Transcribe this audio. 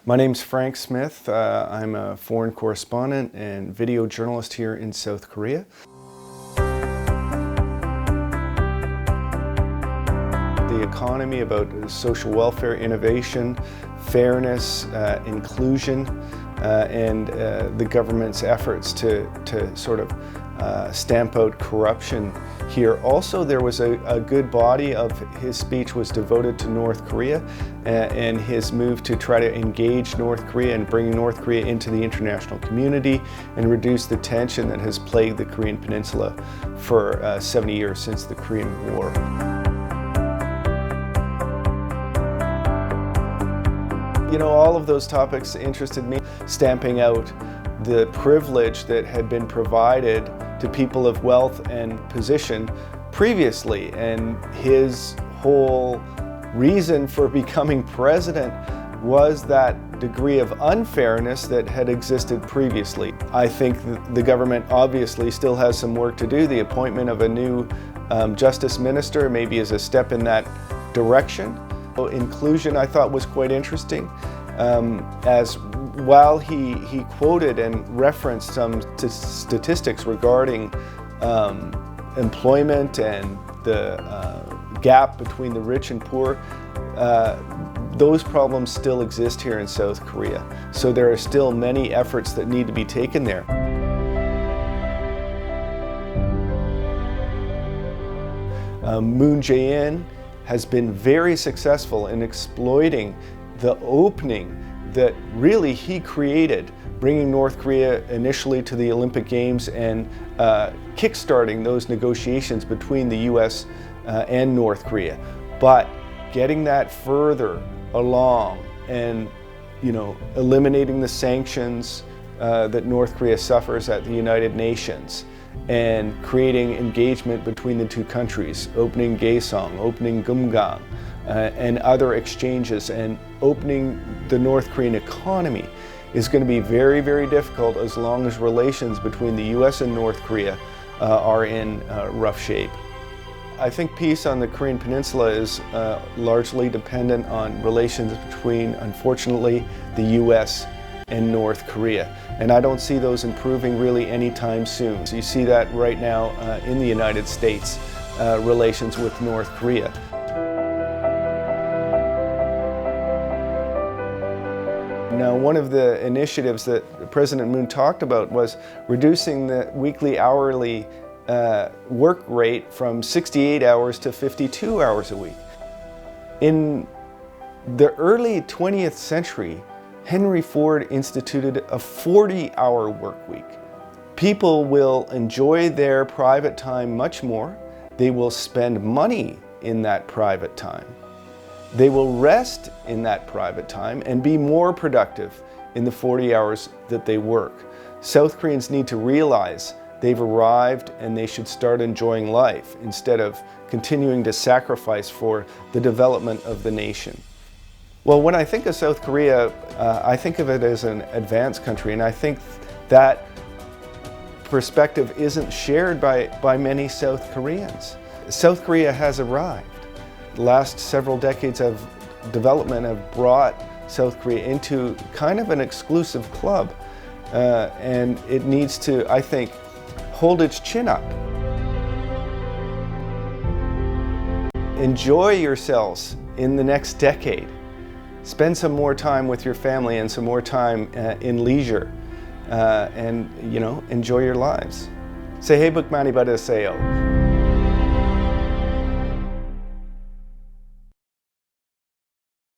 My name's Frank Smith. I'm a foreign correspondent and video journalist here in South Korea. The economy, about social welfare, innovation, fairness, inclusion, and the government's efforts to sort of stamp out corruption here. Also, there was a good body of his speech was devoted to North Korea and his move to try to engage North Korea and bring North Korea into the international community and reduce the tension that has plagued the Korean Peninsula for 70 years since the Korean War. You know, all of those topics interested me, stamping out the privilege that had been provided to people of wealth and position previously, and his whole reason for becoming president was that degree of unfairness that had existed previously. I think the government obviously still has some work to do. The appointment of a new justice minister maybe is a step in that direction. Inclusion, I thought, was quite interesting, as while he quoted and referenced some statistics regarding employment and the gap between the rich and poor, those problems still exist here in South Korea. So there are still many efforts that need to be taken there. Moon Jae-in has been very successful in exploiting the opening that really he created, bringing North Korea initially to the Olympic Games and kickstarting those negotiations between the US and North Korea. But getting that further along and, you know, eliminating the sanctions that North Korea suffers at the United Nations, and creating engagement between the two countries, opening Gaesong, opening Gumgang, and other exchanges, and opening the North Korean economy is going to be very, very difficult as long as relations between the US and North Korea are in rough shape. I think peace on the Korean Peninsula is largely dependent on relations between, unfortunately, the US and North Korea. And I don't see those improving really anytime soon. So you see that right now in the United States, relations with North Korea. Now, one of the initiatives that President Moon talked about was reducing the weekly hourly work rate from 68 hours to 52 hours a week. In the early 20th century, Henry Ford instituted a 40-hour work week. People will enjoy their private time much more. They will spend money in that private time. They will rest in that private time and be more productive in the 40 hours that they work. South Koreans need to realize they've arrived and they should start enjoying life instead of continuing to sacrifice for the development of the nation. Well, when I think of South Korea, I think of it as an advanced country, and I think that perspective isn't shared by many South Koreans. South Korea has arrived. The last several decades of development have brought South Korea into kind of an exclusive club, and it needs to, I think, hold its chin up. Enjoy yourselves in the next decade. Spend some more time with your family and some more time in leisure, and, you know, enjoy your lives. Say hey bukmani ba deseo.